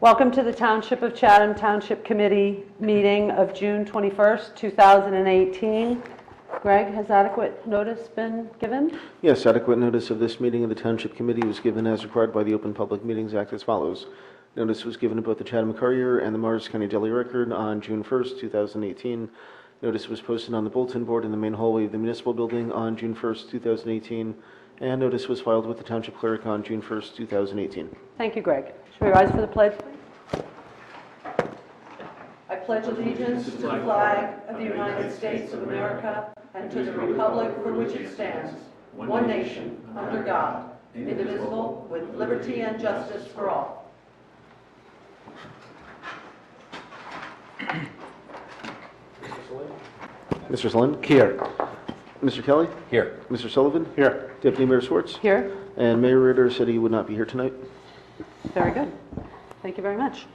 Welcome to the Township of Chatham Township Committee meeting of June 21st, 2018. Greg, has adequate notice been given? Yes, adequate notice of this meeting of the Township Committee was given as required by the Open Public Meetings Act as follows. Notice was given to both the Chatham Courier and the Morris County Daily Record on June 1st, 2018. Notice was posted on the bulletin board in the main hallway of the municipal building on June 1st, 2018. And notice was filed with the Township Clerk on June 1st, 2018. Thank you, Greg. Should we rise for the pledge, please? I pledge allegiance to the flag of the United States of America and to the republic for which it stands, one nation, under God, indivisible, with liberty and justice for all. Mr. Selin? Here. Mr. Kelly? Here. Mr. Sullivan? Here. Deputy Mayor Schwartz? Here. And Mayor Ritter said he would not be here tonight. Very good. Thank you very much.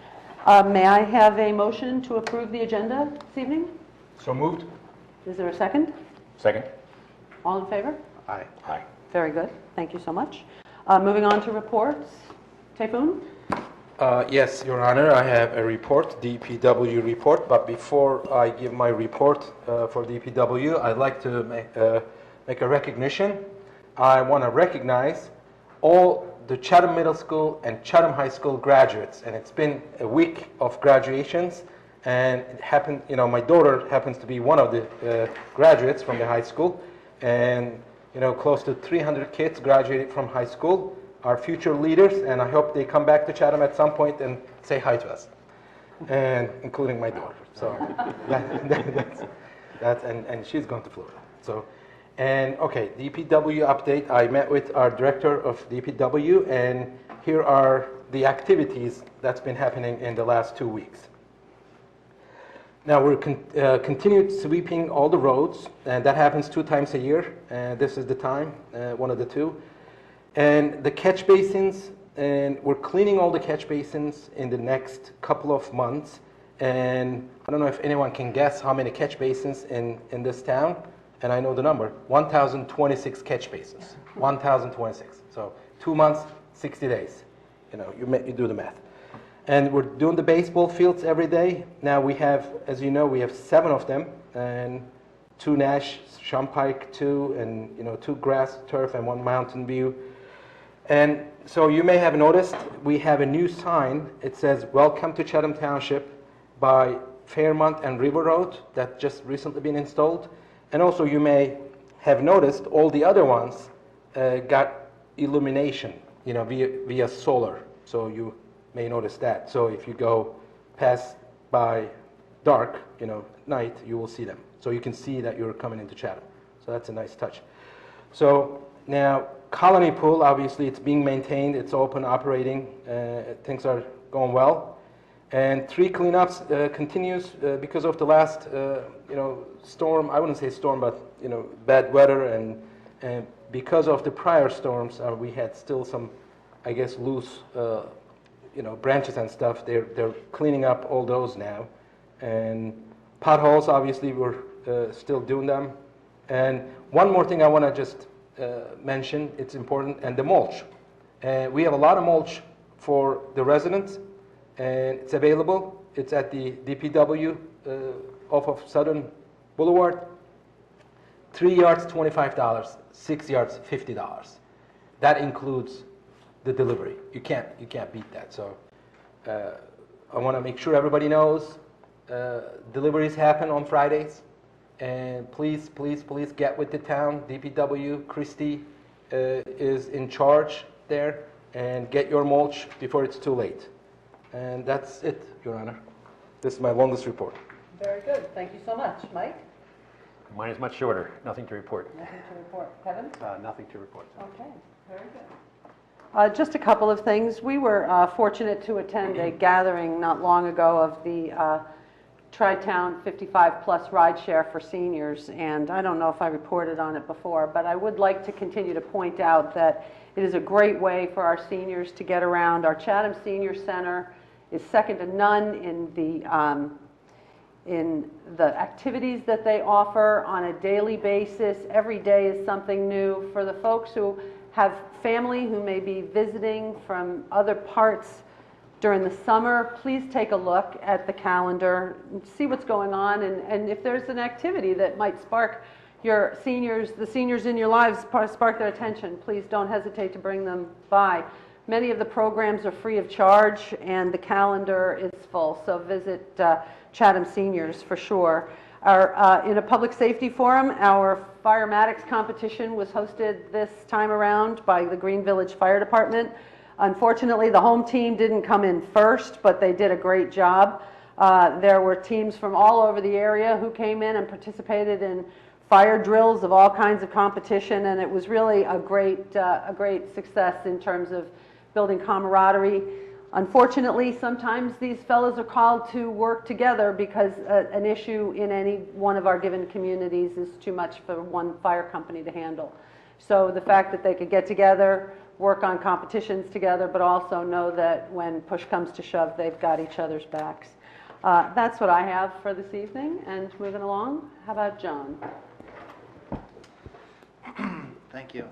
May I have a motion to approve the agenda this evening? So moved. Is there a second? Second. All in favor? Aye. Aye. Very good. Thank you so much. Moving on to reports. Tayfun? Yes, Your Honor, I have a report, DPW report, but before I give my report for DPW, I'd like to make a recognition. I want to recognize all the Chatham Middle School and Chatham High School graduates, and it's been a week of graduations, and it happened, my daughter happens to be one of the graduates from the high school, and close to 300 kids graduated from high school, are future leaders, and I hope they come back to Chatham at some point and say hi to us, and including my daughter. So that's and she's going to Florida. So. And okay, DPW update. I met with our director of DPW, and here are the activities that's been happening in the last 2 weeks. Now we're continued sweeping all the roads, and that happens 2 times a year. And this is the time, one of the two. And the catch basins, and we're cleaning all the catch basins in the next couple of months. And I don't know if anyone can guess how many catch basins in this town. And I know the number, 1,026 catch basins, 1,026. So 2 months, 60 days. You do the math. And we're doing the baseball fields every day. Now we have, as you know, we have 7 of them, and 2 Nash, Shumpike 2, and 2 grass turf and 1 Mountain View. And so you may have noticed we have a new sign. It says, "Welcome to Chatham Township" by Fairmont and River Road, that just recently been installed. And also you may have noticed all the other ones got illumination, via solar. So you may notice that. So if you go past by dark, night, you will see them. So you can see that you're coming into Chatham. So that's a nice touch. So now Colony Pool, obviously it's being maintained, it's open, operating, things are going well. And tree cleanups continues because of the last, storm. I wouldn't say storm, but bad weather, and because of the prior storms, we had still some, I guess, loose, branches and stuff. They're cleaning up all those now, and potholes. Obviously, we're still doing them. And one more thing I want to just mention. It's important, and the mulch. We have a lot of mulch for the residents. And it's available. It's at the DPW off of Southern Boulevard. 3 yards, $25. 6 yards, $50. That includes the delivery. You can't beat that. So I want to make sure everybody knows deliveries happen on Fridays. And please get with the town. DPW, Christie is in charge there, and get your mulch before it's too late. And that's it, Your Honor. This is my longest report. Very good. Thank you so much. Mike? Mine is much shorter. Nothing to report. Nothing to report. Kevin? Nothing to report. Okay. Very good. Just a couple of things. We were fortunate to attend a gathering not long ago of the Tri-Town 55-plus rideshare for seniors, and I don't know if I reported on it before, but I would like to continue to point out that it is a great way for our seniors to get around. Our Chatham Senior Center is second to none in the activities that they offer on a daily basis. Every day is something new. For the folks who have family who may be visiting from other parts during the summer, please take a look at the calendar, and see what's going on, and if there's an activity that might spark your seniors, the seniors in your lives, spark their attention, please don't hesitate to bring them by. Many of the programs are free of charge, and the calendar is full, so visit Chatham Seniors for sure. In a public safety forum, our Firematics competition was hosted this time around by the Green Village Fire Department. Unfortunately, the home team didn't come in first, but they did a great job. There were teams from all over the area who came in and participated in fire drills of all kinds of competition, and it was really a great success in terms of building camaraderie. Unfortunately, sometimes these fellows are called to work together because an issue in any one of our given communities is too much for one fire company to handle. So the fact that they could get together, work on competitions together, but also know that when push comes to shove, they've got each other's backs. That's what I have for this evening, and moving along, how about John? Thank you.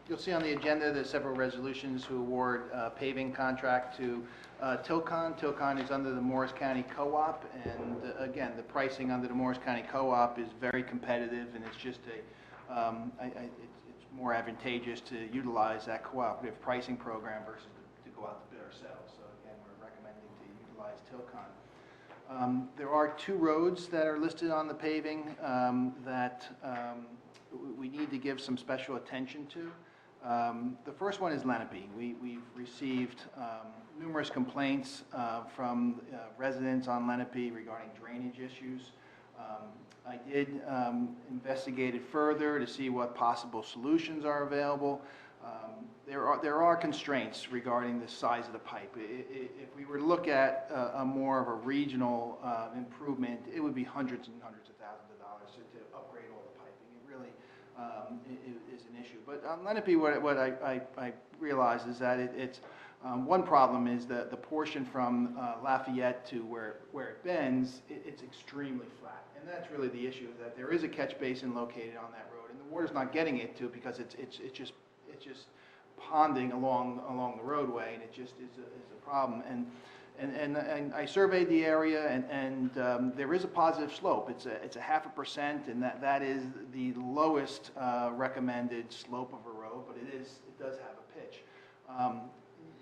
You'll see on the agenda there's several resolutions to award paving contract to Tilcon. Tilcon is under the Morris County Co-op, and again, the pricing under the Morris County Co-op is very competitive, and it's just it's more advantageous to utilize that cooperative pricing program versus to go out to bid ourselves. So again, we're recommending to utilize Tilcon. There are two roads that are listed on the paving that we need to give some special attention to. The first one is Lenape. We've received numerous complaints from residents on Lenape regarding drainage issues. I did investigate it further to see what possible solutions are available. There are constraints regarding the size of the pipe. If we were to look at a more of a regional improvement, it would be hundreds and hundreds of thousands of dollars to upgrade all the piping. It really is an issue. But on Lenape, what I realize is that it's one problem is that the portion from Lafayette to where it bends, it's extremely flat. And that's really the issue, that there is a catch basin located on that road, and the water's not getting it to because it's just ponding along the roadway, and it just is a problem. And I surveyed the area, and there is a positive slope. It's a 0.5%, and that is the lowest recommended slope of a road, but it does have a pitch.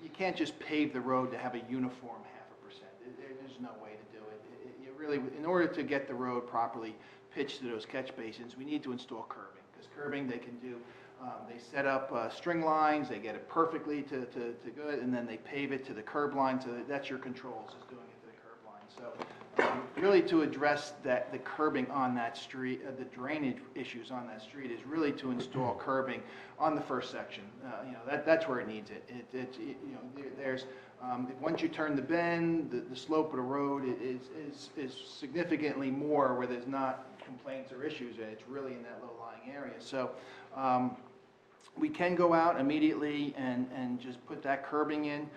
You can't just pave the road to have a uniform 0.5%. There's no way to do it. You really, in order to get the road properly pitched to those catch basins, we need to install curbing, because curbing they can do. They set up string lines, they get it perfectly to good, and then they pave it to the curb line, so that's your controls, is doing it to the curb line. So really to address the curbing on that street, the drainage issues on that street, is really to install curbing on the first section. That's where it needs it. There's once you turn the bend, the slope of the road is significantly more where there's not complaints or issues, and it's really in that low-lying area. So we can go out immediately and just put that curbing in.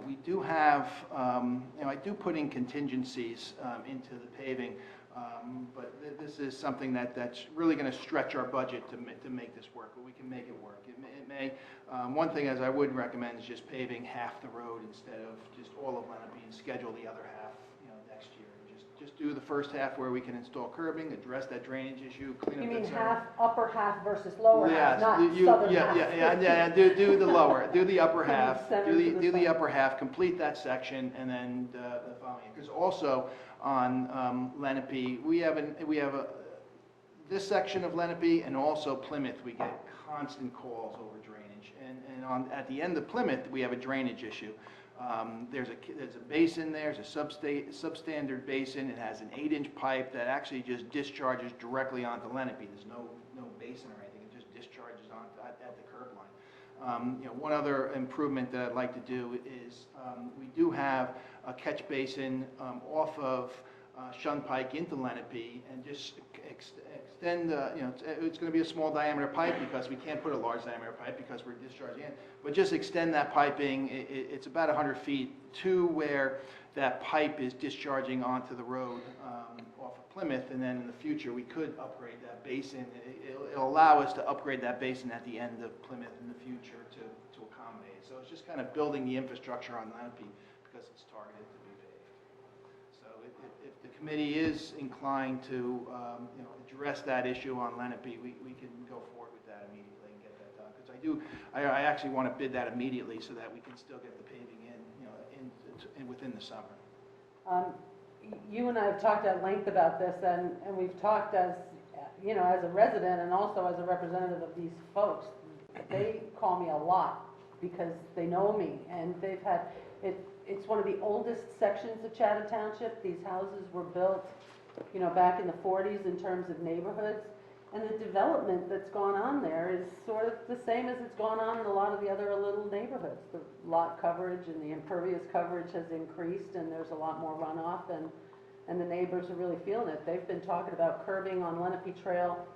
We do have, I do put in contingencies into the paving, but this is something that's really going to stretch our budget to make this work, but we can make it work. It may. One thing as I would recommend is just paving half the road instead of just all of Lenape, and schedule the other half next year. Just do the first half where we can install curbing, address that drainage issue, clean up You that mean zone. half, upper half versus lower half, Yes, not southern half? yeah. Do the lower, do the upper half, Center do to the the upper half, complete that section, and then the following. Because also on Lenape, we have this section of Lenape, and also Plymouth, we get constant calls over drainage, and at the end of Plymouth, we have a drainage issue. There's a basin there, there's a substandard basin. It has an 8-inch pipe that actually just discharges directly onto Lenape. There's no basin or anything. It just discharges at the curb line. One other improvement that I'd like to do is we do have a catch basin off of Shunpike into Lenape, and just extend, it's going to be a small diameter pipe because we can't put a large diameter pipe because we're discharging in, but just extend that piping. It's about 100 feet to where that pipe is discharging onto the road off of Plymouth, and then in the future we could upgrade that basin. It'll allow us to upgrade that basin at the end of Plymouth in the future to accommodate. So it's just kind of building the infrastructure on Lenape because it's targeted to be paved. So if the committee is inclined to, address that issue on Lenape, we can go forward with that immediately and get that done. Because I actually want to bid that immediately so that we can still get the paving in within the summer. You and I have talked at length about this, and we've talked as a resident and also as a representative of these folks. They call me a lot because they know me, and they've had, it's one of the oldest sections of Chatham Township. These houses were built, back in the 40s in terms of neighborhoods, and the development that's gone on there is sort of the same as it's gone on in a lot of the other little neighborhoods. The lot coverage and the impervious coverage has increased, and there's a lot more runoff, and the neighbors are really feeling it. They've been talking about curbing on Lenape Trail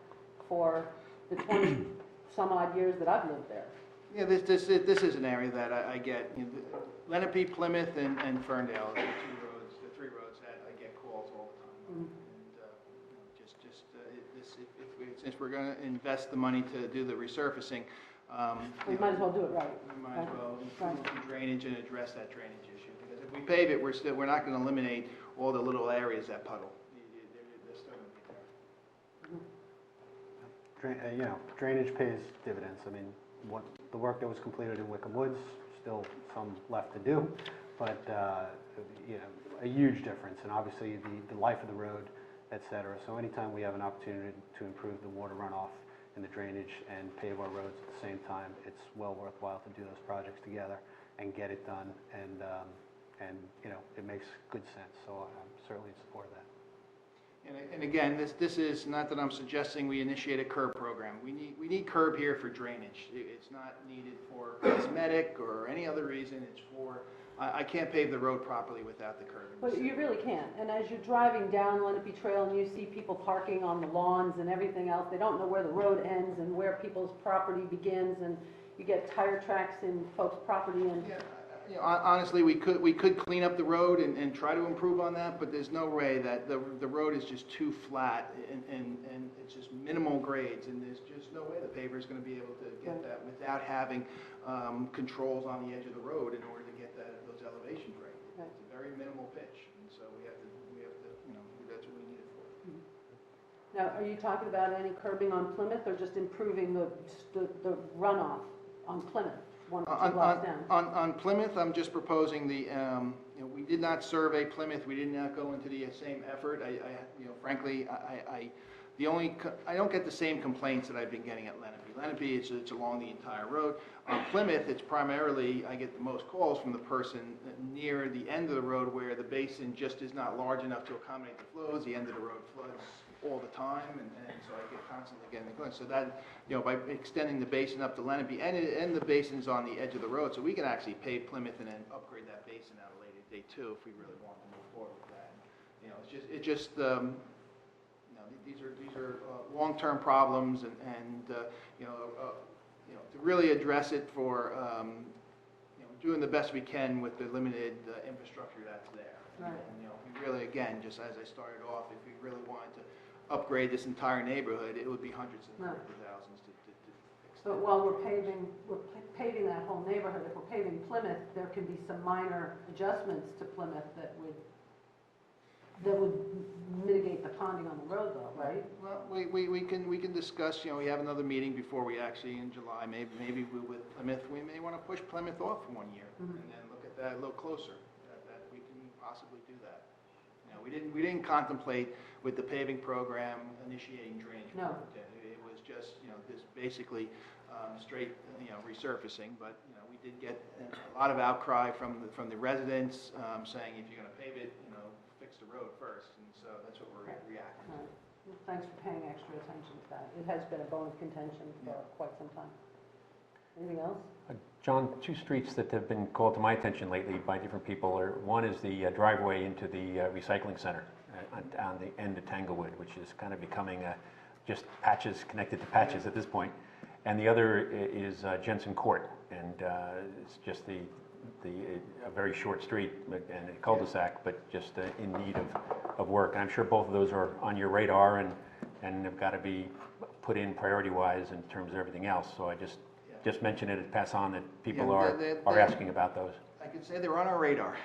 for the 20 some odd years that I've lived there. Yeah, this is an area that I get. Lenape, Plymouth, and Ferndale are the three roads that I get calls all the time. Mhm. And since we're going to invest the money to do the resurfacing, We might as well do it right. we might as well Right. improve the drainage and address that drainage issue. Because if we pave it, we're not going to eliminate all the little areas that puddle. They're still going to be there. Drainage pays dividends. I mean, the work that was completed in Wickham Woods, still some left to do, but, a huge difference, and obviously the life of the road, et cetera. So anytime we have an opportunity to improve the water runoff and the drainage and pave our roads at the same time, it's well worthwhile to do those projects together and get it done, and it makes good sense, so I'm certainly in support of that. And again, this is not that I'm suggesting we initiate a curb program. We need curb here for drainage. It's not needed for cosmetic or any other reason. It's for, I can't pave the road properly without the curb. But you really can't. And as you're driving down Lenape Trail and you see people parking on the lawns and everything else, they don't know where the road ends and where people's property begins, and you get tire tracks in folks' property. And Yeah, honestly, we could clean up the road and try to improve on that, but there's no way that the road is just too flat and it's just minimal grades, and there's just no way the paver is going to be able to get that without having controls on the edge of the road in order to get those elevation grades. Right. It's a very minimal pitch, and so we have to, that's what we need it for. now, are you talking about any curbing on Plymouth, or just improving the runoff on Plymouth, one or two blocks down? On Plymouth, I'm just proposing we did not survey Plymouth. We did not go into the same effort. Frankly, I don't get the same complaints that I've been getting at Lenape. Lenape, it's along the entire road. On Plymouth, it's primarily, I get the most calls from the person near the end of the road where the basin just is not large enough to accommodate the flows. The end of the road floods all the time, and so I get constantly getting the complaints. So that, by extending the basin up to Lenape, and the basin's on the edge of the road, so we can actually pave Plymouth and then upgrade that basin at a later date too, if we really want to move forward with that. These are long-term problems, and to really address it for doing the best we can with the limited infrastructure that's there. Right. And we really, again, just as I started off, if we really wanted to upgrade this entire neighborhood, it would be hundreds and hundreds of thousands to fix that. But while we're paving that whole neighborhood, if we're paving Plymouth, there can be some minor adjustments to Plymouth that would mitigate the ponding on the road, though, right? Well, we can discuss. We have another meeting before we actually in July. Maybe with Plymouth, we may want to push Plymouth off 1 year and then look at that a little closer. That we can possibly do that. We didn't contemplate with the paving program initiating drainage. No. It was just this basically straight resurfacing. But we did get a lot of outcry from the residents saying if you're going to pave it, fix the road first, and so that's what we're reacting to. Right. Well, thanks for paying extra attention to that. It has been a bone of contention for quite some time. Anything else? John, two streets that have been called to my attention lately by different people are, one is the driveway into the recycling center on the end of Tanglewood, which is kind of becoming just patches connected to patches at this point. And the other is Jensen Court, and it's just a very short street and a cul-de-sac, but just in need of work. And I'm sure both of those are on your radar and have got to be put in priority-wise in terms of everything else. So I just just mention it and pass on that people Yeah, are asking about those. I could say they're on our radar.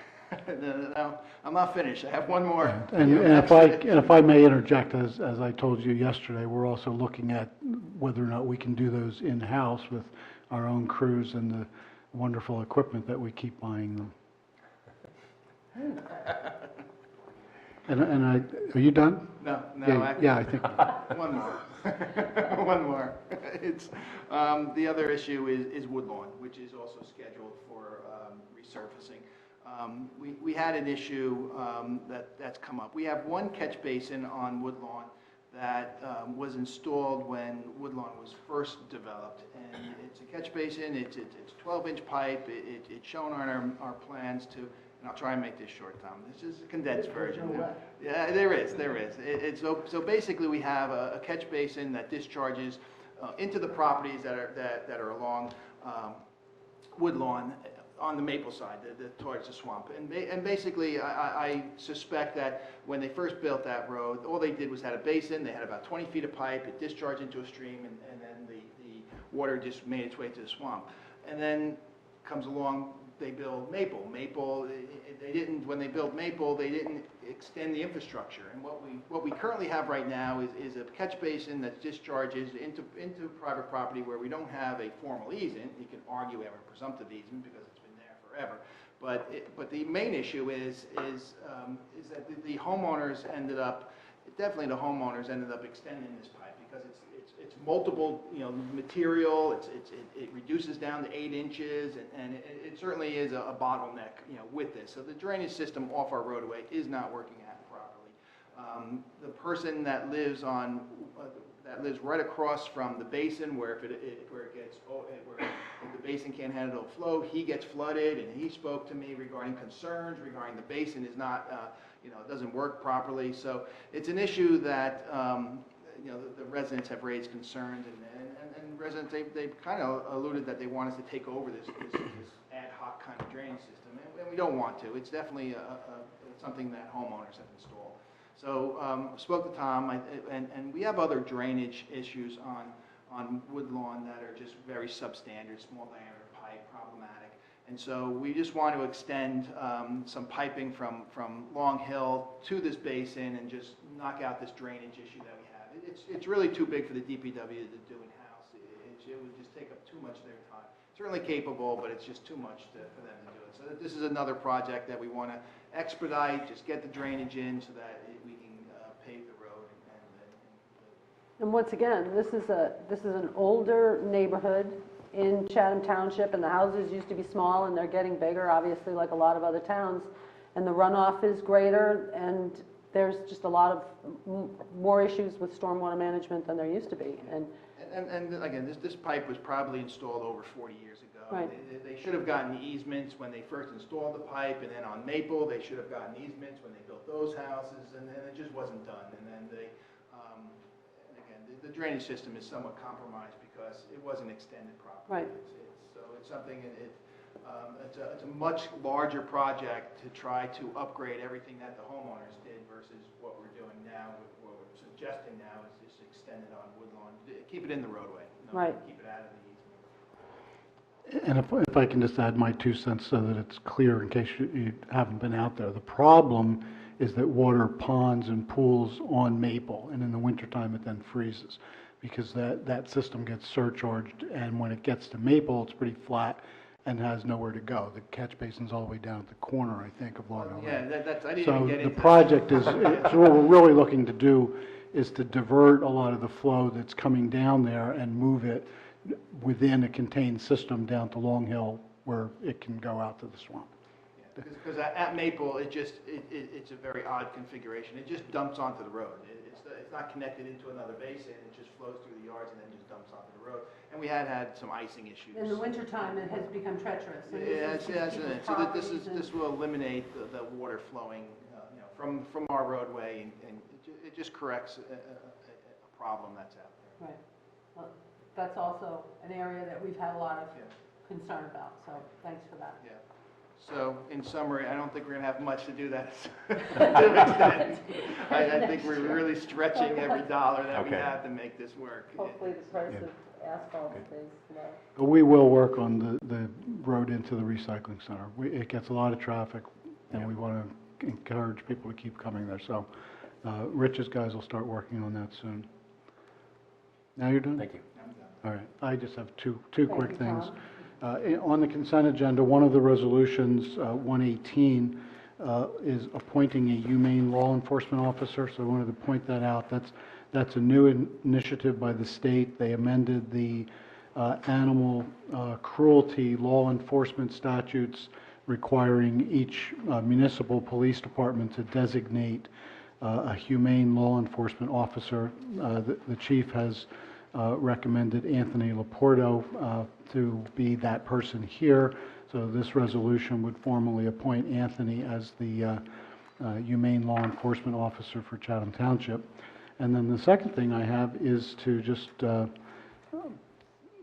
No, I'm not finished. I have one more. And if I may interject, as I told you yesterday, we're also looking at whether or not we can do those in-house with our own crews and the wonderful equipment that we keep buying them. Are you done? No, Yeah, I think. one more. One more. It's, the other issue is Woodlawn, which is also scheduled for resurfacing. We had an issue that's come up. We have one catch basin on Woodlawn that was installed when Woodlawn was first developed. And it's a catch basin, it's 12-inch pipe, it's shown on our plans to, and I'll try and make this short, Tom. This is a condensed version. Yeah, there is. So basically we have a catch basin that discharges into the properties that are along Woodlawn on the Maple side, towards the swamp. And basically, I suspect that when they first built that road, all they did was had a basin, they had about 20 feet of pipe, it discharged into a stream, and then the water just made its way to the swamp. And then comes along, they build Maple. When they built Maple, they didn't extend the infrastructure. And what we currently have right now is a catch basin that discharges into private property where we don't have a formal easement. You can argue we have a presumptive easement because it's been there forever. But the main issue is that the homeowners ended up extending this pipe because it's multiple, material. It reduces down to 8 inches, and it certainly is a bottleneck, with this. So the drainage system off our roadway is not working properly. The person that lives right across from the basin, where if the basin can't handle the flow, he gets flooded, and he spoke to me regarding concerns regarding the basin is not, it doesn't work properly. So it's an issue that the residents have raised concerns, and residents, they've kind of alluded that they want us to take over this ad hoc kind of drainage system, and we don't want to. It's definitely something that homeowners have installed. So spoke to Tom, and we have other drainage issues on Woodlawn that are just very substandard, small diameter pipe, problematic. And so we just want to extend some piping from Long Hill to this basin and just knock out this drainage issue that we have. It's really too big for the DPW to do in-house. It would just take up too much of their time. Certainly capable, but it's just too much for them to do it. So this is another project that we want to expedite, just get the drainage in so that we can pave the road. And once again, this is an older neighborhood in Chatham Township, and the houses used to be small, and they're getting bigger, obviously, like a lot of other towns. And the runoff is greater, and there's just a lot of more issues with stormwater management than there used to be. And again, this pipe was probably installed over 40 years ago. Right. They should have gotten easements when they first installed the pipe, and then on Maple, they should have gotten easements when they built those houses, and then it just wasn't done. And then the drainage system is somewhat compromised because it wasn't extended properly. Right. So it's something, it's a much larger project to try to upgrade everything that the homeowners did versus what we're doing now, what we're suggesting now is just extend it on Woodlawn, keep it in the roadway. Right. Keep it out of the easement. And if I can just add my 2 cents so that it's clear in case you haven't been out there. The problem is that water ponds and pools on Maple, and in the wintertime it then freezes because that system gets surcharged, and when it gets to Maple, it's pretty flat and has nowhere to go. The catch basin's all the way down at the corner, I think, of Long Hill Road. Yeah, I didn't So even get the into that. project is, so what we're really looking to do is to divert a lot of the flow that's coming down there and move it within a contained system down to Long Hill where it can go out to the swamp. Because at Maple, it's a very odd configuration. It just dumps onto the road. It's not connected into another basin. It just flows through the yards and then just dumps onto the road. And we had some icing issues. in the wintertime, it has become treacherous. And So this will eliminate the water flowing, from our roadway, and it just corrects a problem that's out there. Right. Well, that's also an area that we've had a lot of concern about, so thanks for that. Yeah. So, in summary, I don't think we're going to have much to do that to an extent. I think we're really stretching every dollar that we Okay. have to make this work. Hopefully the price of asphalt stays low. But we will work on the road into the recycling center. It gets a lot of traffic, and we want to encourage people to keep coming there. So Rich's guys will start working on that soon. Now you're done? Thank you. All right. I just have two quick you, things. Tom. On the consent agenda, one of the resolutions, 118, is appointing a humane law enforcement officer. So I wanted to point that out. That's a new initiative by the state. They amended the animal cruelty law enforcement statutes, requiring each municipal police department to designate a humane law enforcement officer. The chief has recommended Anthony Laporto to be that person here. So this resolution would formally appoint Anthony as the humane law enforcement officer for Chatham Township. And then the second thing I have is to just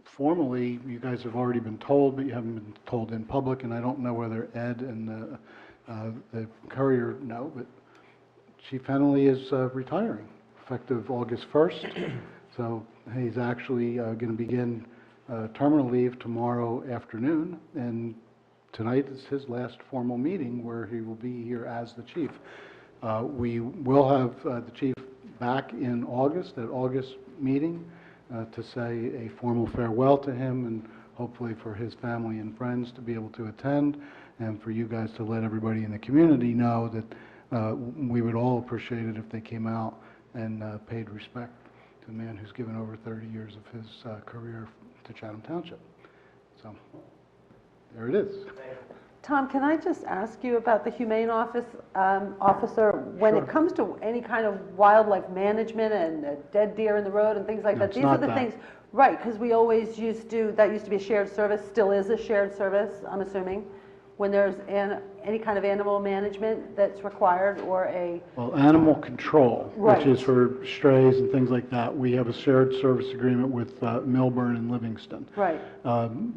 formally, you guys have already been told, but you haven't been told in public, and I don't know whether Ed and the courier know, but Chief Henley is retiring effective August 1st. So he's actually going to begin terminal leave tomorrow afternoon, and tonight is his last formal meeting where he will be here as the chief. We will have the chief back in August, at August meeting, to say a formal farewell to him, and hopefully for his family and friends to be able to attend, and for you guys to let everybody in the community know that we would all appreciate it if they came out and paid respect to a man who's given over 30 years of his career to Chatham Township. So there it is. Tom, can I just ask you about the humane officer? When Sure. it comes to any kind of wildlife management and dead deer in the road and things like No, that, it's these are not the that. things, right, because we always that used to be a shared service, still is a shared service, I'm assuming, when there's any kind of animal management that's required or a, Well, animal control, Right. which is for strays and things like that, we have a shared service agreement with Milburn and Livingston. right,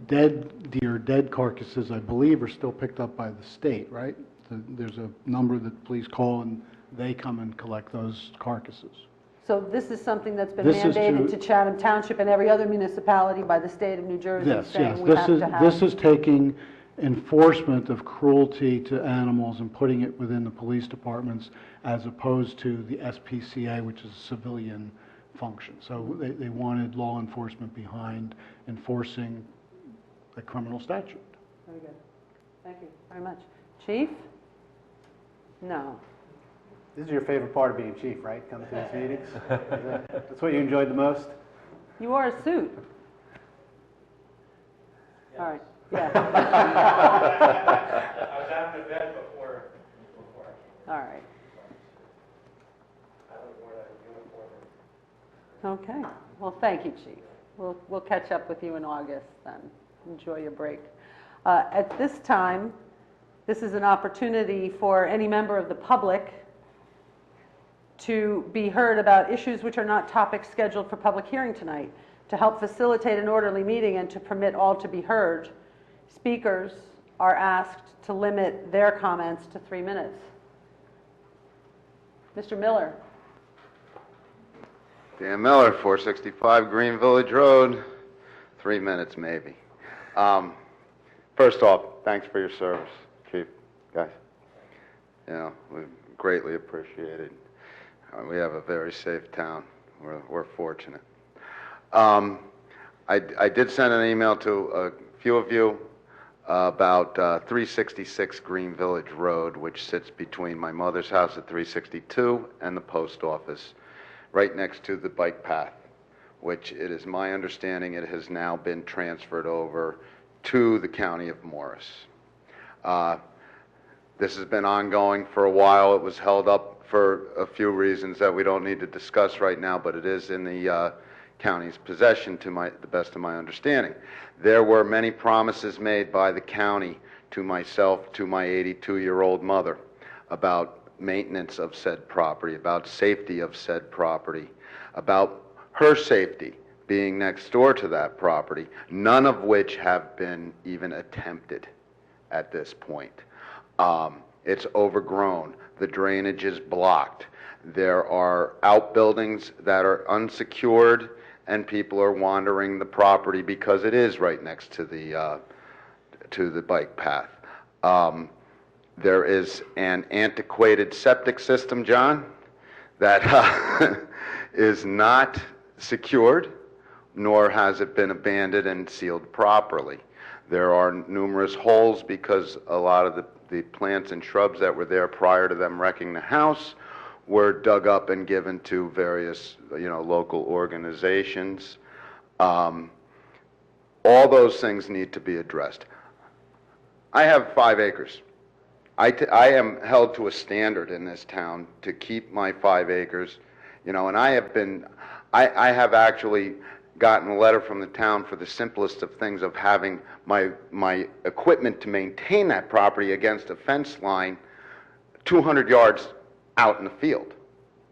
Dead deer, dead carcasses, I believe, are still picked up by the state, right? There's a number that police call, and they come and collect those carcasses. so this is something that's been This is mandated to- to Chatham Township and every other municipality by the state of New Jersey, Yes, yes. saying we have to have. This is taking enforcement of cruelty to animals and putting it within the police departments as opposed to the SPCA, which is a civilian function. So they wanted law enforcement behind enforcing a criminal statute. Very good. Thank you very much. Chief? No. This is your favorite part of being chief, right? Coming to these meetings? That's what you enjoyed the most? You wore a suit. All right, yeah. I was out of bed before All right. I wore that uniform. Okay. Well, thank you, Chief. We'll catch up with you in August then. Enjoy your break. At this time, this is an opportunity for any member of the public to be heard about issues which are not topics scheduled for public hearing tonight. To help facilitate an orderly meeting and to permit all to be heard, speakers are asked to limit their comments to 3 minutes. Mr. Miller. Dan Miller, 465 Green Village Road, 3 minutes maybe. First off, thanks for your service, Chief, guys. You know, we greatly appreciate it. We have a very safe town. We're fortunate. I did send an email to a few of you about 366 Green Village Road, which sits between my mother's house at 362 and the post office, right next to the bike path, which it is my understanding it has now been transferred over to the County of Morris. This has been ongoing for a while. It was held up for a few reasons that we don't need to discuss right now, but it is in the county's possession to the best of my understanding. There were many promises made by the county to myself, to my 82-year-old mother, about maintenance of said property, about safety of said property, about her safety being next door to that property, none of which have been even attempted at this point. It's overgrown. The drainage is blocked. There are outbuildings that are unsecured and people are wandering the property because it is right next to the bike path. There is an antiquated septic system, John, that is not secured, nor has it been abandoned and sealed properly. There are numerous holes because a lot of the plants and shrubs that were there prior to them wrecking the house were dug up and given to various, local organizations. All those things need to be addressed. I have 5 acres. I am held to a standard in this town to keep my 5 acres, and I have actually gotten a letter from the town for the simplest of things of having my equipment to maintain that property against a fence line 200 yards out in the field,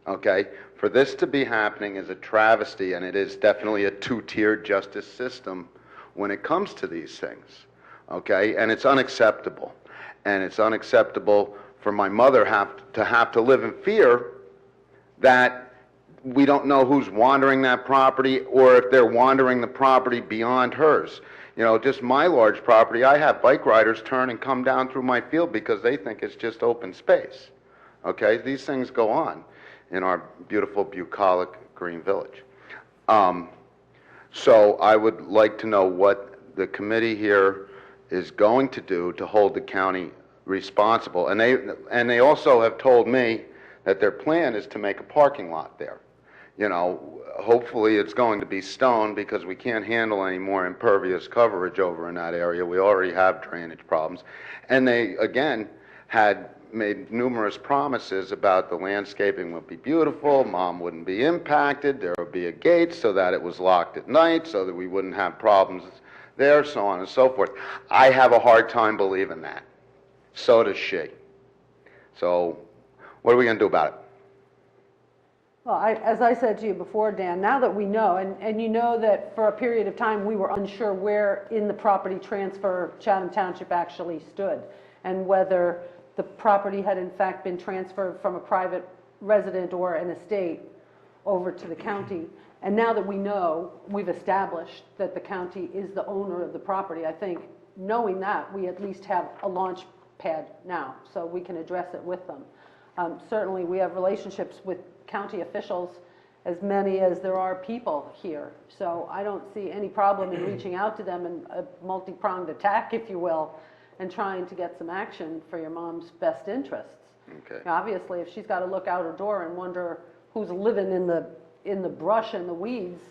okay? For this to be happening is a travesty, and it is definitely a 2-tiered justice system when it comes to these things, okay? And it's unacceptable. And it's unacceptable for my mother to have to live in fear that we don't know who's wandering that property or if they're wandering the property beyond hers. Just my large property, I have bike riders turn and come down through my field because they think it's just open space. Okay, these things go on in our beautiful bucolic green village. So I would like to know what the committee here is going to do to hold the county responsible. And they also have told me that their plan is to make a parking lot there. Hopefully it's going to be stone because we can't handle any more impervious coverage over in that area. We already have drainage problems. And they, again, had made numerous promises about the landscaping would be beautiful, Mom wouldn't be impacted, there would be a gate so that it was locked at night so that we wouldn't have problems there, so on and so forth. I have a hard time believing that. So does she. So what are we going to do about it? Well, as I said to you before, Dan, now that we know, and you know that for a period of time we were unsure where in the property transfer Chatham Township actually stood, and whether the property had in fact been transferred from a private resident or an estate over to the county. And now that we know, we've established that the county is the owner of the property, I think knowing that, we at least have a launch pad now, so we can address it with them. Certainly we have relationships with county officials, as many as there are people here. So I don't see any problem in reaching out to them in a multi-pronged attack, if you will, and trying to get some action for your mom's best interests. Okay. Now, obviously, if she's got to look out her door and wonder who's living in the brush and the weeds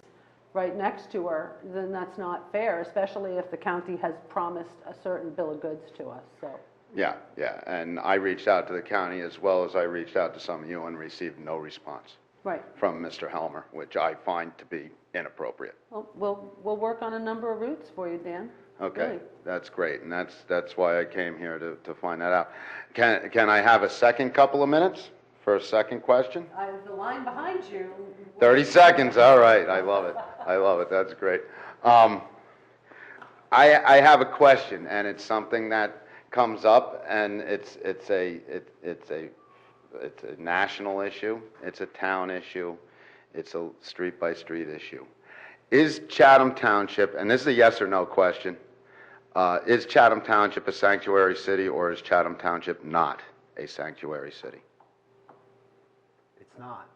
right next to her, then that's not fair, especially if the county has promised a certain bill of goods to us. So. Yeah, and I reached out to the county as well as I reached out to some of you and received no response Right. from Mr. Helmer, which I find to be inappropriate. Well, we'll work on a number of routes for you, Dan. Okay, Really. that's great, and that's why I came here to find that out. Can I have a second couple of minutes for a second question? The line behind you. 30 seconds, all right, I love it, that's great. I have a question, and it's something that comes up, and it's a national issue, it's a town issue, it's a street-by-street issue. Is Chatham Township, and this is a yes or no question, is Chatham Township a sanctuary city, or is Chatham Township not a sanctuary city? It's not.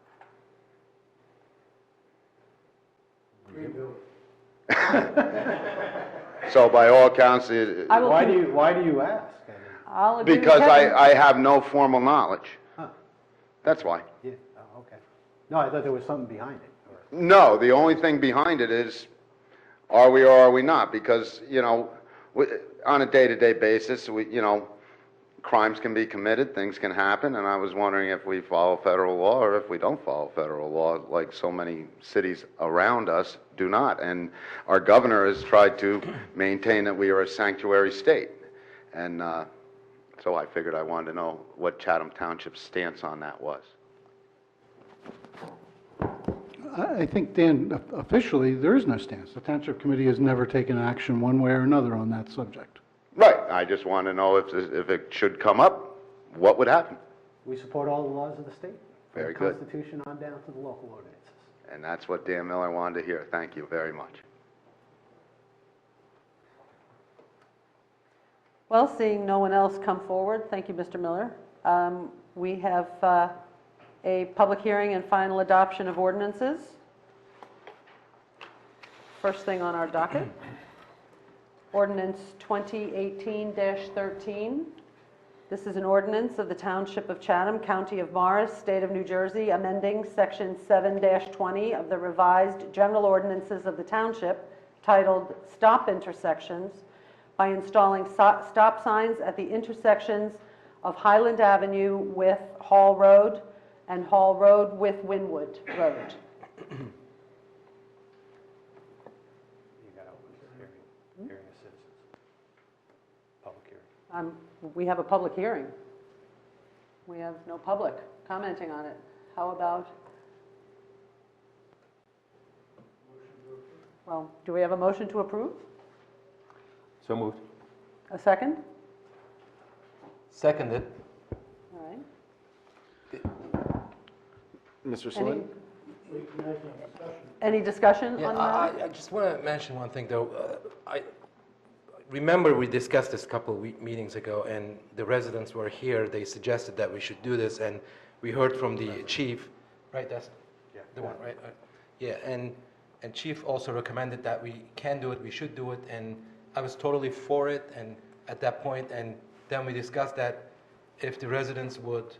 So by all accounts, I will Why keep- do you ask? I mean, I'll agree with because Kevin. I have no formal knowledge. Huh. That's why. Yeah, oh, okay. No, I thought there was something behind it. Or- No, the only thing behind it is, are we or are we not? Because, on a day-to-day basis, crimes can be committed, things can happen, and I was wondering if we follow federal law or if we don't follow federal law, like so many cities around us do not. And our governor has tried to maintain that we are a sanctuary state. And so I figured I wanted to know what Chatham Township's stance on that was. I think, Dan, officially, there is no stance. The Township Committee has never taken action one way or another on that subject. Right, I just want to know if it should come up, what would happen? We support all the laws of the state. From Very the good. Constitution on down to the local ordinances. And that's what Dan Miller wanted to hear. Thank you very much. Well, seeing no one else come forward, thank you, Mr. Miller. We have a public hearing and final adoption of ordinances. First thing on our docket, ordinance 2018-13. This is an ordinance of the Township of Chatham, County of Morris, State of New Jersey, amending Section 7-20 of the revised general ordinances of the Township titled Stop Intersections by installing stop signs at the intersections of Highland Avenue with Hall Road and Hall Road with Wynwood Road. You got to open the hearing of citizens. Public hearing. We have a public hearing. We have no public commenting on it. How about? Well, do we have a motion to approve? So moved. A second? Seconded. All right. Mr. Any, Slade? any discussion Yeah, on that? I just want to mention one thing, though. I remember we discussed this a couple of meetings ago, and the residents were here. They suggested that we should do this, and we heard from the chief. Right, that's the one, right? Yeah, and chief also recommended that we can do it, we should do it, and I was totally for it, and at that point, and then we discussed that if the residents would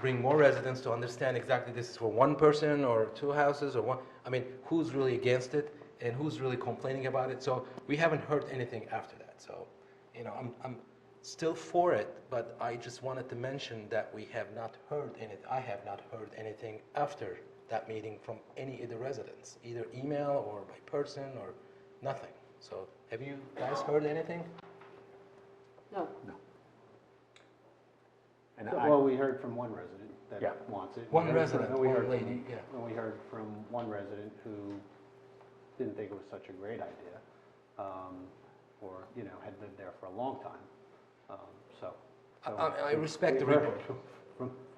bring more residents to understand exactly this is for one person or two houses or one, I mean, who's really against it and who's really complaining about it. So we haven't heard anything after that. So, you know, I'm still for it, but I just wanted to mention that we have not heard anything. I have not heard anything after that meeting from any of the residents, either email or by person or nothing. So have you guys heard anything? No. And Well, we heard from one resident Yeah. that wants it. One We heard resident, from- we one heard from- lady, yeah. And we heard from one resident who didn't think it was such a great idea, or, you know, had lived there for a long time. So I respect the we heard report.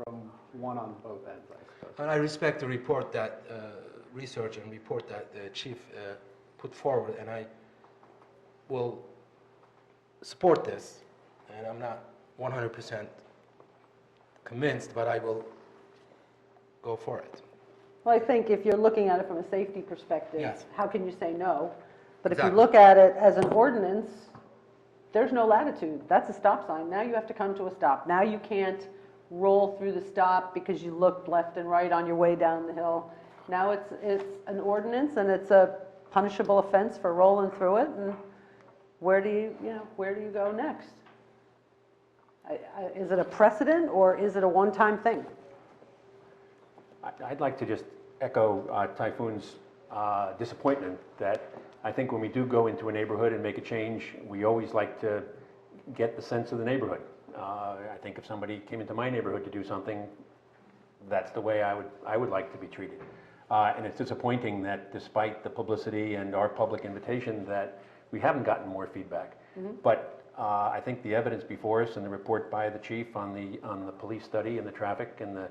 From one on both ends, I suppose. And I respect the report that, research and report that the chief put forward, and I will support this, and I'm not 100% convinced, but I will go for it. Well, I think if you're looking at it from a safety perspective, Yes. how can you say no? But if you Exactly. look at it as an ordinance, there's no latitude. That's a stop sign. Now you have to come to a stop. Now you can't roll through the stop because you looked left and right on your way down the hill. Now it's an ordinance and it's a punishable offense for rolling through it. And where do you go next? Is it a precedent or is it a one-time thing? I'd like to just echo Typhoon's disappointment that I think when we do go into a neighborhood and make a change, we always like to get the sense of the neighborhood. I think if somebody came into my neighborhood to do something, that's the way I would like to be treated. And it's disappointing that despite the publicity and our public invitation that we haven't gotten more feedback. But I think the evidence before us and the report by the chief on the police study and the traffic and the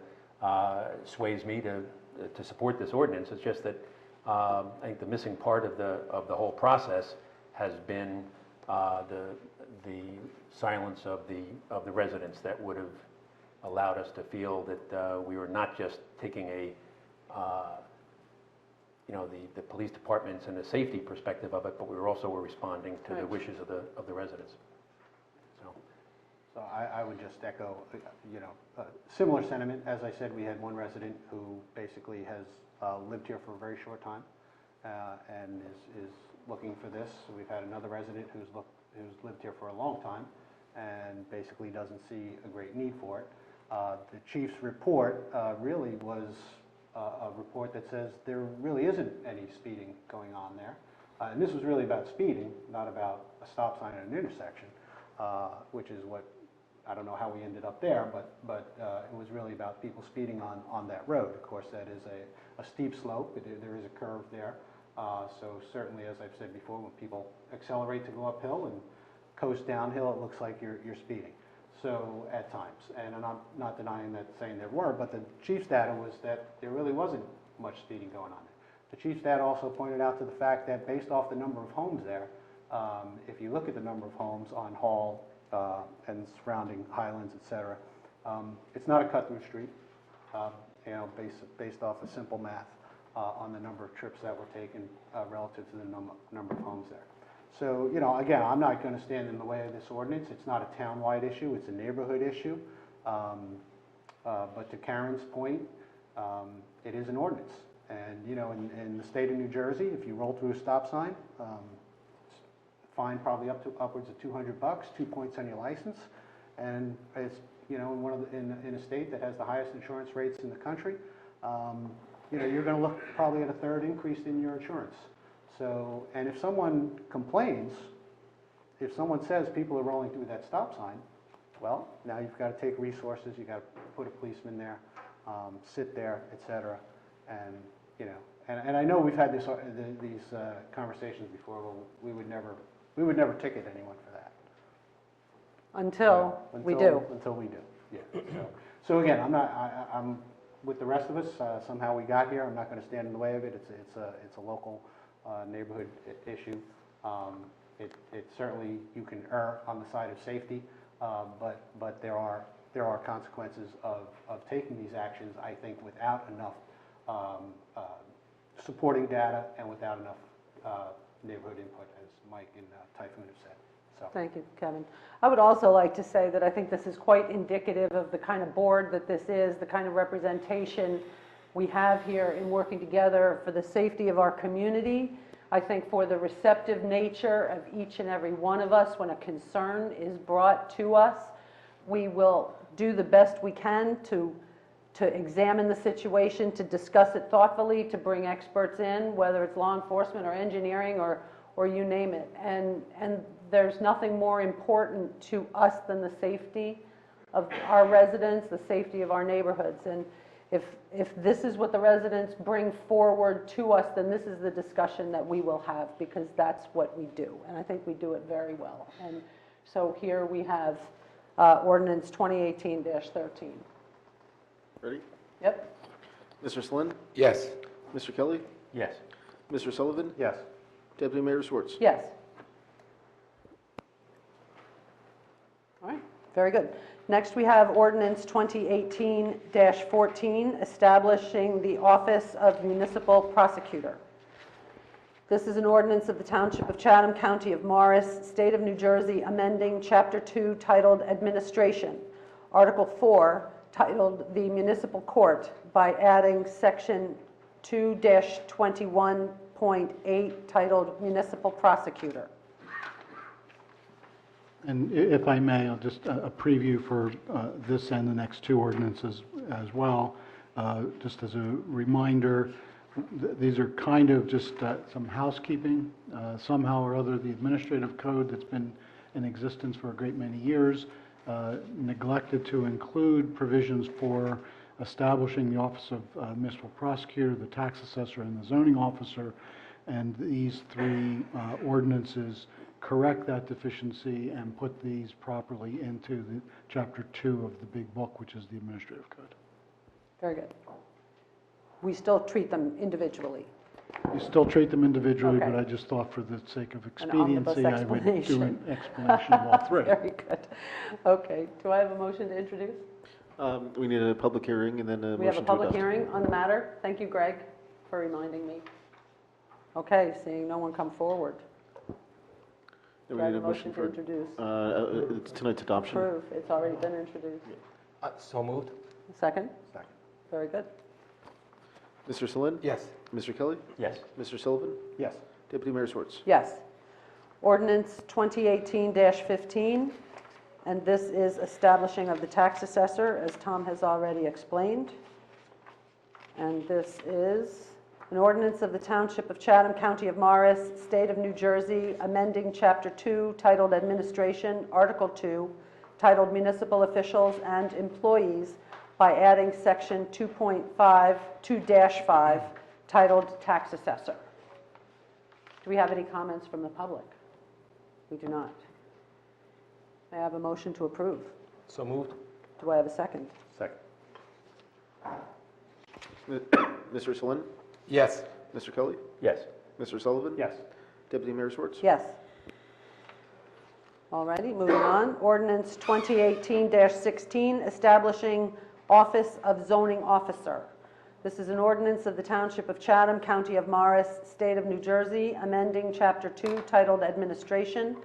sways me to support this ordinance. It's just that I think the missing part of the whole process has been the silence of the residents that would have allowed us to feel that we were not just taking the police departments and the safety perspective of it, but we were responding to the Right. wishes of the residents. So. So I would just echo, you know, similar sentiment. As I said, we had one resident who basically has lived here for a very short time and is looking for this. We've had another resident who's lived here for a long time and basically doesn't see a great need for it. The chief's report really was a report that says there really isn't any speeding going on there. And this was really about speeding, not about a stop sign at an intersection, which is what, I don't know how we ended up there, but it was really about people speeding on that road. Of course, that is a steep slope. There is a curve there. So certainly, as I've said before, when people accelerate to go uphill and coast downhill, it looks like you're speeding. So at times, and I'm not denying that, saying there were, but the chief's data was that there really wasn't much speeding going on there. The chief's dad also pointed out to the fact that based off the number of homes there, if you look at the number of homes on Hall and surrounding Highlands, et cetera, it's not a cut-through street, based off of simple math on the number of trips that were taken relative to the number of homes there. So, again, I'm not going to stand in the way of this ordinance. It's not a town-wide issue. It's a neighborhood issue. But to Karen's point, it is an ordinance. And, in the state of New Jersey, if you roll through a stop sign, fine probably upwards of $200, 2 points on your license. And it's, in a state that has the highest insurance rates in the country, you're going to look probably at a third increase in your insurance. So, and if someone complains, if someone says people are rolling through that stop sign, well, now you've got to take resources, you've got to put a policeman there, sit there, et cetera. And, and I know we've had these conversations before, but we would never ticket anyone for that. Until we do. Until we do, yeah. So again, I'm with the rest of us, somehow we got here. I'm not going to stand in the way of it. It's a local neighborhood issue. It certainly, you can err on the side of safety, but there are consequences of taking these actions, I think, without enough supporting data and without enough neighborhood input, as Mike and Typhoon have said. So. Thank you, Kevin. I would also like to say that I think this is quite indicative of the kind of board that this is, the kind of representation we have here in working together for the safety of our community. I think for the receptive nature of each and every one of us when a concern is brought to us, we will do the best we can to examine the situation, to discuss it thoughtfully, to bring experts in, whether it's law enforcement or engineering or you name it. And there's nothing more important to us than the safety of our residents, the safety of our neighborhoods. And if this is what the residents bring forward to us, then this is the discussion that we will have, because that's what we do. And I think we do it very well. And so here we have ordinance 2018-13. Ready? Yep. Mr. Slynn? Yes. Mr. Kelly? Yes. Mr. Sullivan? Yes. Deputy Mayor Schwartz? Yes. All right, very good. Next, we have ordinance 2018-14, establishing the Office of Municipal Prosecutor. This is an ordinance of the Township of Chatham, County of Morris, State of New Jersey, amending Chapter 2 titled Administration, Article 4 titled the Municipal Court by adding Section 2-21.8 titled Municipal Prosecutor. And if I may, I'll just a preview for this and the next two ordinances as well. Just as a reminder, these are kind of just some housekeeping. Somehow or other, the administrative code that's been in existence for a great many years neglected to include provisions for establishing the Office of Municipal Prosecutor, the Tax Assessor, and the Zoning Officer. And these three ordinances correct that deficiency and put these properly into the Chapter 2 of the big book, which is the Administrative Code. Very good. We still treat them individually. You still treat them individually, Okay. but I just thought for the sake of An omnibus expediency, I would do an explanation of all three. Very good. Okay, do I have a motion to introduce? We need a public hearing and then a motion to adopt. We have a public hearing on the matter. Thank you, Greg, for reminding me. Okay, seeing no one come forward. Then Do we I need have a motion to for introduce? it's tonight's adoption. Approve. It's already been introduced. So moved? Second? Second. Very good. Mr. Slynn? Yes. Mr. Kelly? Yes. Mr. Sullivan? Yes. Deputy Mayor Schwartz? Yes. Ordinance 2018-15, and this is establishing of the tax assessor, as Tom has already explained. And this is an ordinance of the Township of Chatham, County of Morris, State of New Jersey, amending Chapter 2 titled Administration, Article 2 titled Municipal Officials and Employees by adding Section 2.5 titled Tax Assessor. Do we have any comments from the public? We do not. May I have a motion to approve? So moved? Do I have a second? Second. Mr. Selin? Yes. Mr. Kelly? Yes. Mr. Sullivan? Yes. Deputy Mayor Schwartz? Yes. All righty, moving on. Ordinance 2018-16, establishing Office of Zoning Officer. This is an ordinance of the Township of Chatham, County of Morris, State of New Jersey, amending Chapter 2 titled Administration,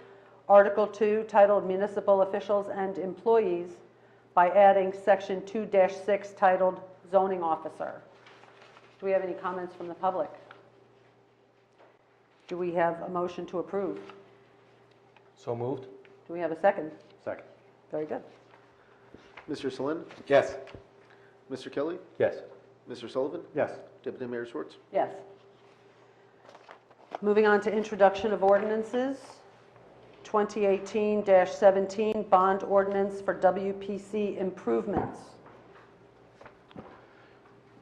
Article 2 titled Municipal Officials and Employees by adding Section 2-6 titled Zoning Officer. Do we have any comments from the public? Do we have a motion to approve? So moved? Do we have a second? Second. Very good. Mr. Selin? Yes. Mr. Kelly? Yes. Mr. Sullivan? Yes. Deputy Mayor Schwartz? Yes. Moving on to introduction of ordinances. 2018-17, bond ordinance for WPC improvements.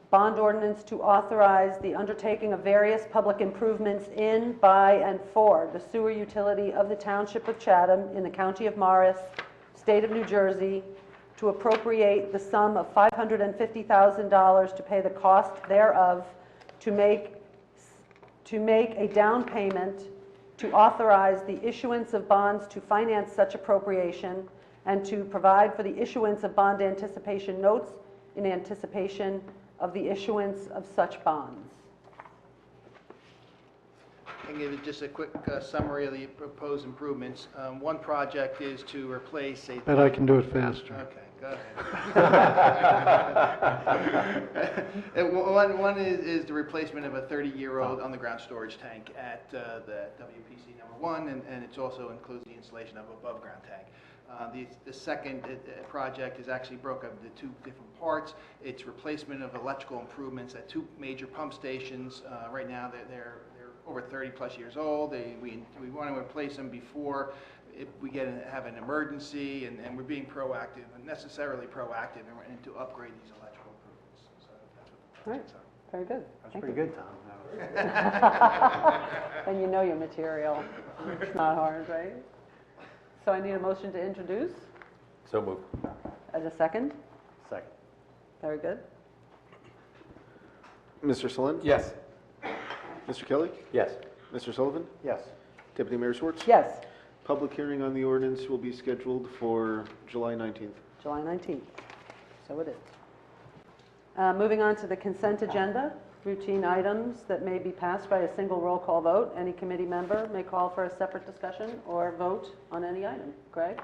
Bond ordinance to authorize the undertaking of various public improvements in, by, and for the sewer utility of the Township of Chatham in the County of Morris, State of New Jersey, to appropriate the sum of $550,000 to pay the cost thereof, to make a down payment, to authorize the issuance of bonds to finance such appropriation, and to provide for the issuance of bond anticipation notes in anticipation of the issuance of such bonds. I can give you just a quick summary of the proposed improvements. One project is to replace a... Bet I can do it faster. Okay, go ahead. One is the replacement of a 30-year-old underground storage tank at the WPC number 1, and it also includes the installation of an above-ground tank. The second project is actually broken up into two different parts. It's replacement of electrical improvements at two major pump stations. Right now, they're over 30-plus years old. We want to replace them before we have an emergency, and we're being proactive, and necessarily proactive, and to upgrade these electrical improvements. So that's what the Right. projects are. Very good. That's Thank pretty you. good, Tom. And you know your material. It's not hard, right? So I need a motion to introduce. So moved. As a second. Second. Very good. Mr. Selin? Yes. Mr. Kelly? Yes. Mr. Sullivan? Yes. Deputy Mayor Schwartz? Yes, Public hearing on the ordinance will be scheduled for July 19th. July 19th. So it is. Moving on to the consent agenda, routine items that may be passed by a single roll call vote. Any committee member may call for a separate discussion or vote on any item. Greg?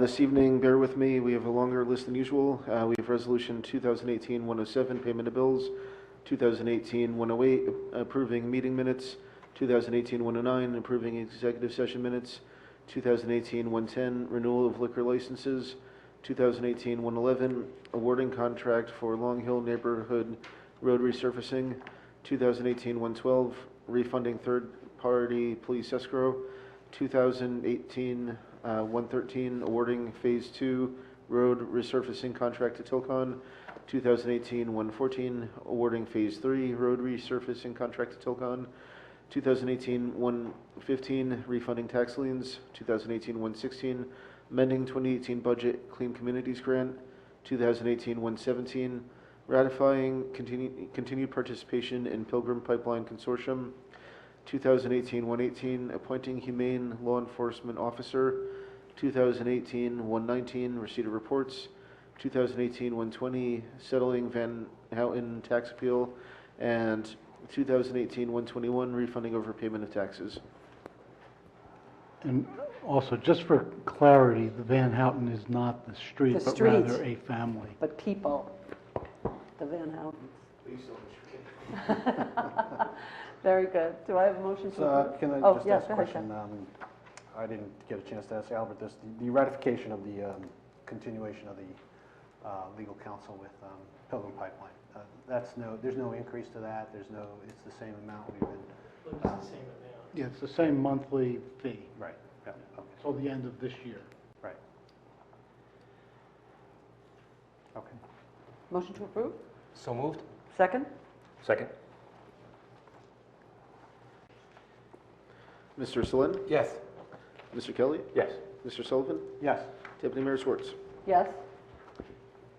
This evening, bear with me, we have a longer list than usual. We have Resolution 2018-107, payment of bills, 2018-108, approving meeting minutes, 2018-109, approving executive session minutes, 2018-110, renewal of liquor licenses, 2018-111, awarding contract for Long Hill Neighborhood Road resurfacing, 2018-112, refunding third-party police escrow, 2018-113, awarding Phase 2 road resurfacing contract to Tilcon, 2018-114, awarding Phase 3 road resurfacing contract to Tilcon, 2018-115, refunding tax liens, 2018-116, amending 2018 budget Clean Communities Grant, 2018-117, ratifying continued participation in Pilgrim Pipeline Consortium, 2018-118, appointing Humane Law Enforcement Officer, 2018-119, receipt of reports, 2018-120, settling Van Houten tax appeal, and 2018-121, refunding overpayment of taxes. And also, just for clarity, the Van Houten is not the street, The but street. rather a family. But people, the Van Houtens. Very good. Do I have a motion to So, approve? can I Oh, just yes, ask a go ahead, question? Ken. I didn't get a chance to ask Albert this. The ratification of the continuation of the legal counsel with Pilgrim Pipeline. There's no increase to that. It's the same amount we've been. Yeah, it's the same monthly fee Right. Yeah. Okay. till the end of this year. Right. Okay. Motion to approve? So moved? Second? Second? Mr. Selin? Yes. Mr. Kelly? Yes. Mr. Sullivan? Yes. Deputy Mayor Schwartz? Yes.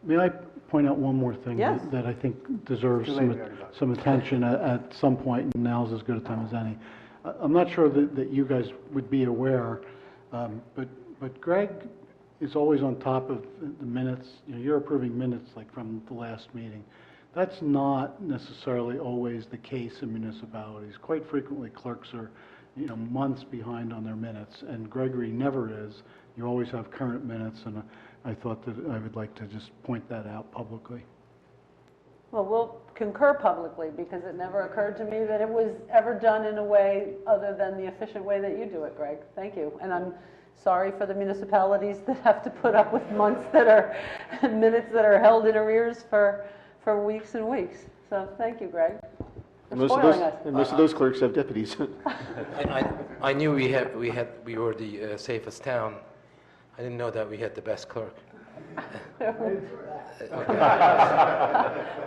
May I point out one more thing Yes. that I think deserves Too late, we already voted. some attention at some point, and now's as good a time as any. I'm not sure that you guys would be aware, but Greg is always on top of the minutes. You know, you're approving minutes like from the last meeting. That's not necessarily always the case in municipalities. Quite frequently, clerks are, you know, months behind on their minutes, and Gregory never is. You always have current minutes, and I thought that I would like to just point that out publicly. Well, we'll concur publicly, because it never occurred to me that it was ever done in a way other than the efficient way that you do it, Greg. Thank you. And I'm sorry for the municipalities that have to put up with months that are, minutes that are held in arrears for weeks and weeks. So thank you, Greg, for spoiling us. And most of those clerks have deputies. I knew we were the safest town. I didn't know that we had the best clerk.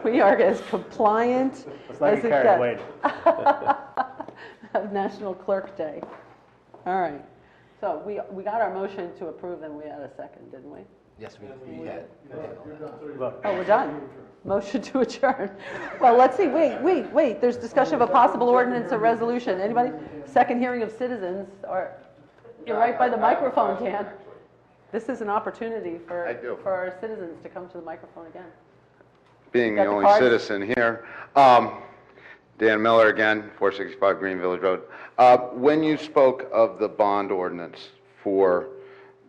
We are as compliant Let's not as get it carried gets. away. Of National Clerk Day. All right. So we got our motion to approve, and we had a second, didn't we? Yes, we had. Oh, we're done. Motion to adjourn. Well, let's see, wait. There's discussion of a possible ordinance or resolution. Anybody? Second hearing of citizens, or, you're right by the microphone, Dan. This is an opportunity for our citizens to come to the microphone again. Being Got the the only cards? citizen here, Dan Miller again, 465 Green Village Road. When you spoke of the bond ordinance for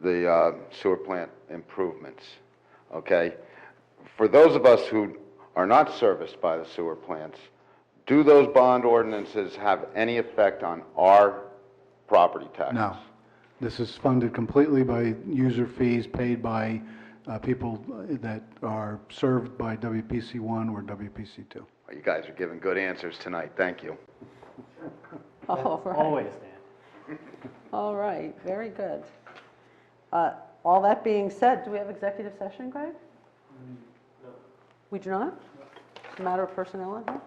the sewer plant improvements, okay, for those of us who are not serviced by the sewer plants, do those bond ordinances have any effect on our property taxes? No. This is funded completely by user fees paid by people that are served by WPC1 or WPC2. You guys are giving good answers tonight, thank you. All right. Always, Dan. All right, very good. All that being said, do we have executive session, Greg? No. We do not? It's a matter of personnel in here?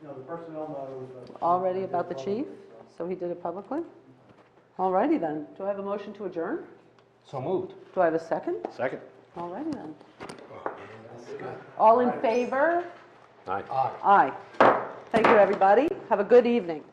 No, the personnel matter was... Already about the chief, so he did it publicly? All righty then. Do I have a motion to adjourn? So moved. Do I have a second? Second. All righty then. All in favor? Aye. Aye. Thank you, everybody. Have a good evening.